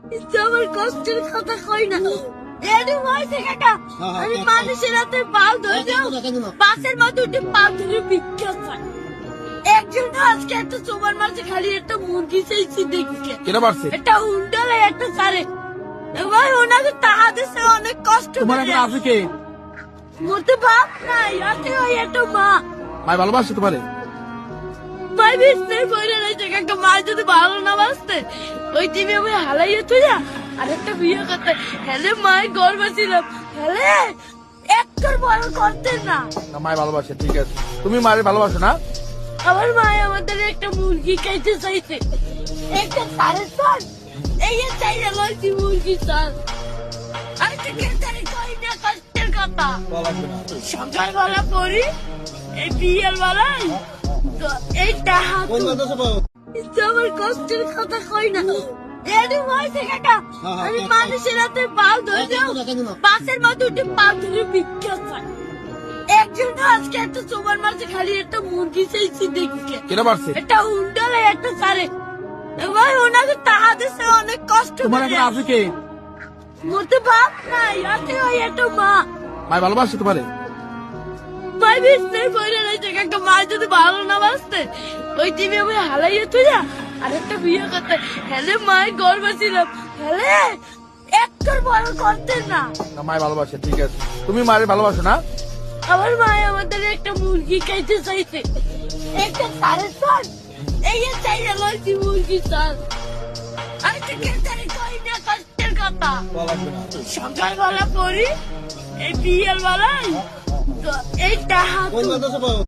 আমার কষ্টের কথা কই না। এডি হইছে কাকা, আমি মানুষের হাতে পাল ধরে বাসের মধ্যে উঠে পাল ধরে ভিক্ষা চাই। একজন আজকে একটা সুপার মার্কেটে খালি একটা মুরগি চাইছি দেখছে। কেনা পারছে? একটা উন্ডালে একটা সারে। ভাই ওনাকে টাকা দিছে অনেক কষ্ট তোমার করে। এখন আছে কে? মোতে বাপ নাই, আছে ওই একটা মা। ভাই ভালোবাসে তোমারে? ভাই বিস্তার বইরে রয়েছে কাকা, মা যদি ভালো না বাসতে ওই টিভি আমি হালাইয়ে তুই আর একটা বিয়ে করতে হেলে মায়ের গর্ব ছিলাম। হেলে একটার বড় করতেন না। না মায় ভালোবাসে, ঠিক আছে। তুমি মায়ের ভালোবাসো না? আমার মায় আমাদের একটা মুরগি খাইতে চাইছে, একটা সাড়ে সাত এই চাইলে লইছি মুরগি চাল। আর কেতারে কই না কষ্টের কথা। সকালবেলা পড়ি এই বিয়ের বেলায় এই টাহা আমার কষ্টের কথা কই না। এডি হইছে কাকা, আমি মানুষের হাতে পাল ধরে বাসের মধ্যে উঠে পাল ধরে ভিক্ষা চাই। একজন আজকে একটা সুপার মার্কেটে খালি একটা মুরগি চাইছি দেখছে। কেনা পারছে? একটা উন্ডালে একটা সারে। ভাই ওনাকে টাকা দিছে অনেক কষ্ট তোমার করে। এখন আছে কে? মোতে বাপ নাই, আছে ওই একটা মা। মায় ভালোবাসে তোমারে? ভাই বিস্তার বইরে রয়েছে কাকা, মা যদি ভালো না বাসতে ওই টিভি আমি হালাইয়ে তুই আর একটা বিয়ে করতে হেলে মায়ের গর্ব ছিলাম। হেলে একটার বড় করতেন না। না মায় ভালোবাসে, ঠিক আছে। তুমি মায়ের ভালোবাসো না? আমার মায় আমাদের একটা মুরগি খাইতে চাইছে, একটা সাড়ে সাত এই চাইলে লইছি মুরগি চাল। আর কেতারে কই না কষ্টের কথা। সকালবেলা পড়ি এই বিয়ের বেলায় এই টাহা